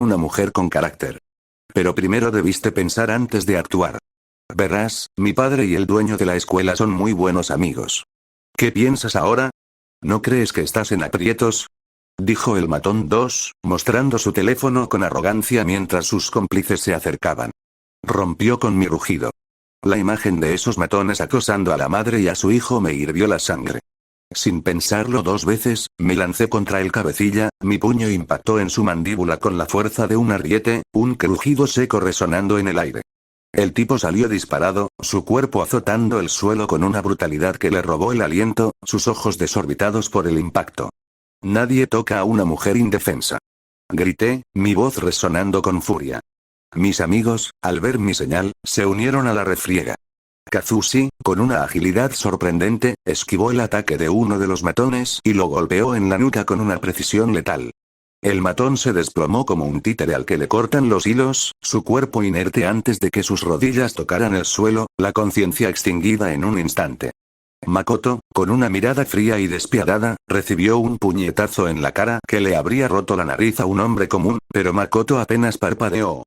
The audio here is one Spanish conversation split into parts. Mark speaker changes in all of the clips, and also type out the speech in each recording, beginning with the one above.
Speaker 1: una mujer con carácter. Pero primero debiste pensar antes de actuar. Verás, mi padre y el dueño de la escuela son muy buenos amigos. ¿Qué piensas ahora? ¿No crees que estás en aprietos? Dijo el matón 2, mostrando su teléfono con arrogancia mientras sus cómplices se acercaban. Rompió con mi rugido. La imagen de esos matones acosando a la madre y a su hijo me hirvió la sangre. Sin pensarlo dos veces, me lancé contra el cabecilla, mi puño impactó en su mandíbula con la fuerza de un ariete, un crujido seco resonando en el aire. El tipo salió disparado, su cuerpo azotando el suelo con una brutalidad que le robó el aliento, sus ojos desorbitados por el impacto. Nadie toca a una mujer indefensa. Grité, mi voz resonando con furia. Mis amigos, al ver mi señal, se unieron a la refriega. Kazushi, con una agilidad sorprendente, esquivó el ataque de uno de los matones y lo golpeó en la nuca con una precisión letal. El matón se desplomó como un títere al que le cortan los hilos, su cuerpo inerte antes de que sus rodillas tocaran el suelo, la conciencia extinguida en un instante. Makoto, con una mirada fría y despiadada, recibió un puñetazo en la cara que le habría roto la nariz a un hombre común, pero Makoto apenas parpadeó.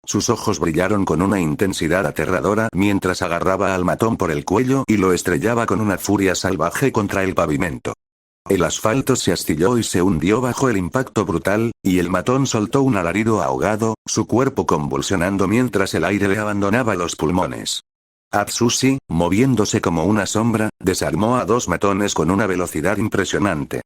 Speaker 1: Sus ojos brillaron con una intensidad aterradora mientras agarraba al matón por el cuello y lo estrellaba con una furia salvaje contra el pavimento. El asfalto se astilló y se hundió bajo el impacto brutal, y el matón soltó un alarido ahogado, su cuerpo convulsionando mientras el aire le abandonaba los pulmones. Atsushi, moviéndose como una sombra, desarmó a dos matones con una velocidad impresionante.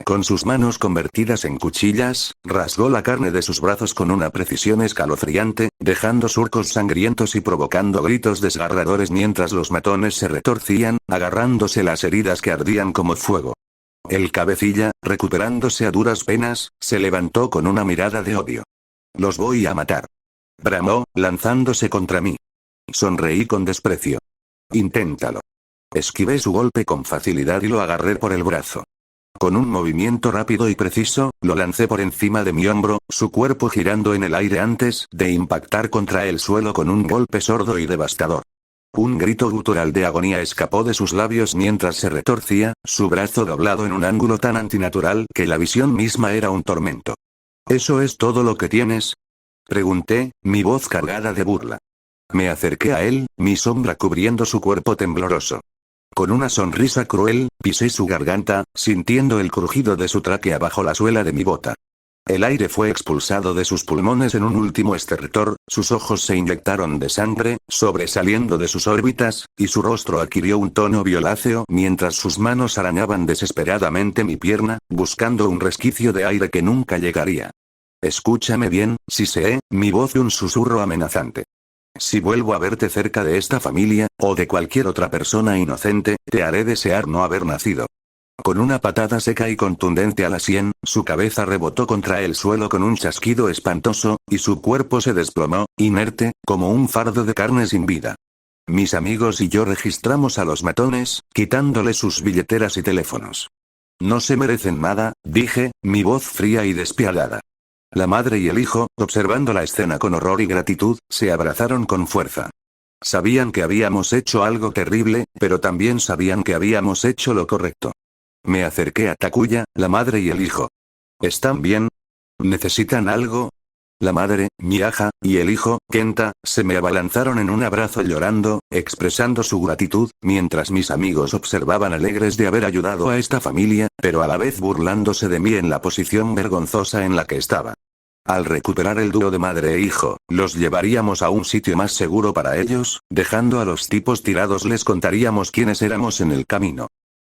Speaker 1: Con sus manos convertidas en cuchillas, rasgó la carne de sus brazos con una precisión escalofriante, dejando surcos sangrientos y provocando gritos desgarradores mientras los matones se retorcían, agarrándose las heridas que ardían como fuego. El cabecilla, recuperándose a duras penas, se levantó con una mirada de odio. «Los voy a matar», bramó, lanzándose contra mí. Sonreí con desprecio. «Inténtalo». Esquivé su golpe con facilidad y lo agarré por el brazo. Con un movimiento rápido y preciso, lo lancé por encima de mi hombro, su cuerpo girando en el aire antes de impactar contra el suelo con un golpe sordo y devastador. Un grito gutural de agonía escapó de sus labios mientras se retorcía, su brazo doblado en un ángulo tan antinatural que la visión misma era un tormento. ¿Eso es todo lo que tienes?, pregunté, mi voz cargada de burla. Me acerqué a él, mi sombra cubriendo su cuerpo tembloroso. Con una sonrisa cruel, pisé su garganta, sintiendo el crujido de su tráquea bajo la suela de mi bota. El aire fue expulsado de sus pulmones en un último estertor, sus ojos se inyectaron de sangre, sobresaliendo de sus órbitas, y su rostro adquirió un tono violáceo mientras sus manos arañaban desesperadamente mi pierna, buscando un resquicio de aire que nunca llegaría. Escúchame bien, Sisee, mi voz de un susurro amenazante. Si vuelvo a verte cerca de esta familia, o de cualquier otra persona inocente, te haré desear no haber nacido. Con una patada seca y contundente a la sien, su cabeza rebotó contra el suelo con un chasquido espantoso, y su cuerpo se desplomó, inerte, como un fardo de carne sin vida. Mis amigos y yo registramos a los matones, quitándoles sus billeteras y teléfonos. No se merecen nada, dije, mi voz fría y despiadada. La madre y el hijo, observando la escena con horror y gratitud, se abrazaron con fuerza. Sabían que habíamos hecho algo terrible, pero también sabían que habíamos hecho lo correcto. Me acerqué a Takuya, la madre y el hijo. ¿Están bien? ¿Necesitan algo? La madre, Miaja, y el hijo, Kenta, se me abalanzaron en un abrazo llorando, expresando su gratitud, mientras mis amigos observaban alegres de haber ayudado a esta familia, pero a la vez burlándose de mí en la posición vergonzosa en la que estaba. Al recuperar el dúo de madre e hijo, los llevaríamos a un sitio más seguro para ellos, dejando a los tipos tirados les contaríamos quiénes éramos en el camino.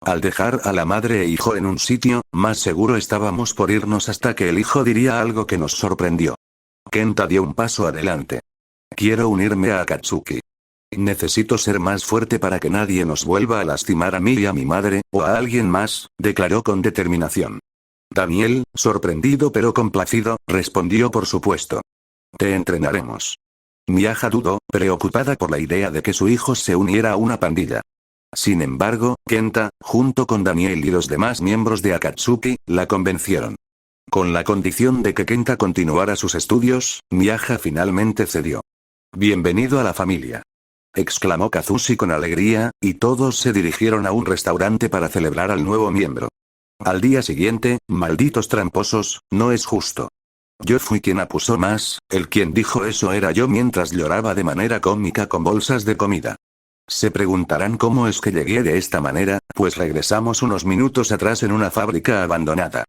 Speaker 1: Al dejar a la madre e hijo en un sitio, más seguro estábamos por irnos hasta que el hijo diría algo que nos sorprendió. Kenta dio un paso adelante. Quiero unirme a Akatsuki. Necesito ser más fuerte para que nadie nos vuelva a lastimar a mí y a mi madre, o a alguien más, declaró con determinación. Daniel, sorprendido pero complacido, respondió por supuesto. Te entrenaremos. Miaja dudó, preocupada por la idea de que su hijo se uniera a una pandilla. Sin embargo, Kenta, junto con Daniel y los demás miembros de Akatsuki, la convencieron. Con la condición de que Kenta continuara sus estudios, Miaja finalmente cedió. «Bienvenido a la familia», exclamó Kazushi con alegría, y todos se dirigieron a un restaurante para celebrar al nuevo miembro. Al día siguiente, malditos tramposos, no es justo. Yo fui quien acusó más, el quien dijo eso era yo mientras lloraba de manera cómica con bolsas de comida. Se preguntarán cómo es que llegué de esta manera, pues regresamos unos minutos atrás en una fábrica abandonada.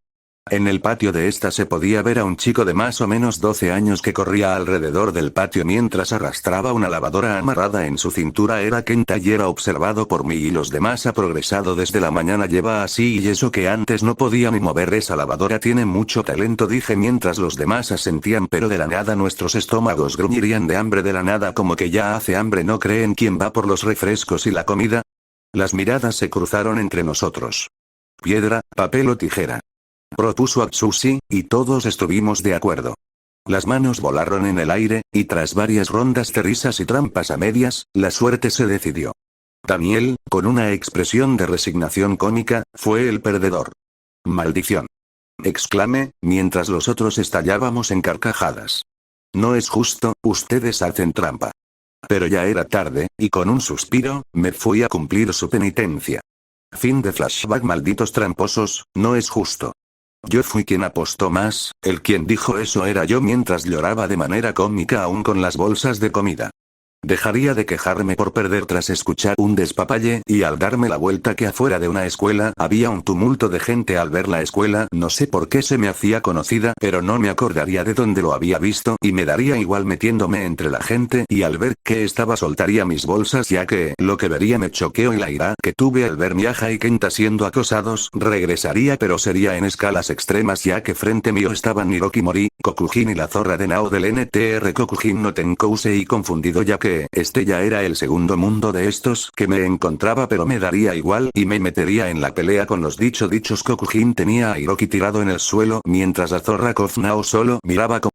Speaker 1: En el patio de esta se podía ver a un chico de más o menos 12 años que corría alrededor del patio mientras arrastraba una lavadora amarrada en su cintura. Era Kenta y era observado por mí y los demás. Ha progresado desde la mañana, lleva así y eso que antes no podía ni mover esa lavadora. Tiene mucho talento, dije mientras los demás asentían, pero de la nada nuestros estómagos gruñirían de hambre. De la nada, como que ya hace hambre. ¿No creen? ¿Quién va por los refrescos y la comida? Las miradas se cruzaron entre nosotros. Piedra, papel o tijera, propuso Atsushi, y todos estuvimos de acuerdo. Las manos volaron en el aire, y tras varias rondas de risas y trampas a medias, la suerte se decidió. Daniel, con una expresión de resignación cómica, fue el perdedor. ¡Maldición!, exclamé, mientras los otros estallábamos en carcajadas. No es justo, ustedes hacen trampa. Pero ya era tarde, y con un suspiro, me fui a cumplir su penitencia. Fin de flashback. Malditos tramposos, no es justo. Yo fui quien apostó más, el quien dijo eso era yo mientras lloraba de manera cómica aún con las bolsas de comida. Dejaría de quejarme por perder tras escuchar un despapalle y al darme la vuelta que afuera de una escuela había un tumulto de gente. Al ver la escuela no sé por qué se me hacía conocida, pero no me acordaría de dónde lo había visto y me daría igual metiéndome entre la gente, y al ver que estaba soltaría mis bolsas ya que lo que vería me choqueó y la ira que tuve al ver Miaja y Kenta siendo acosados regresaría, pero sería en escalas extremas ya que frente mío estaban Hiroki Mori, Kokujin y la zorra de Nao del NTR Kokujin no Tenkousei, confundido ya que este ya era el segundo mundo de estos que me encontraba, pero me daría igual y me metería en la pelea con los dichos. Kokujin tenía a Hiroki tirado en el suelo mientras la zorra Kof Nao solo miraba con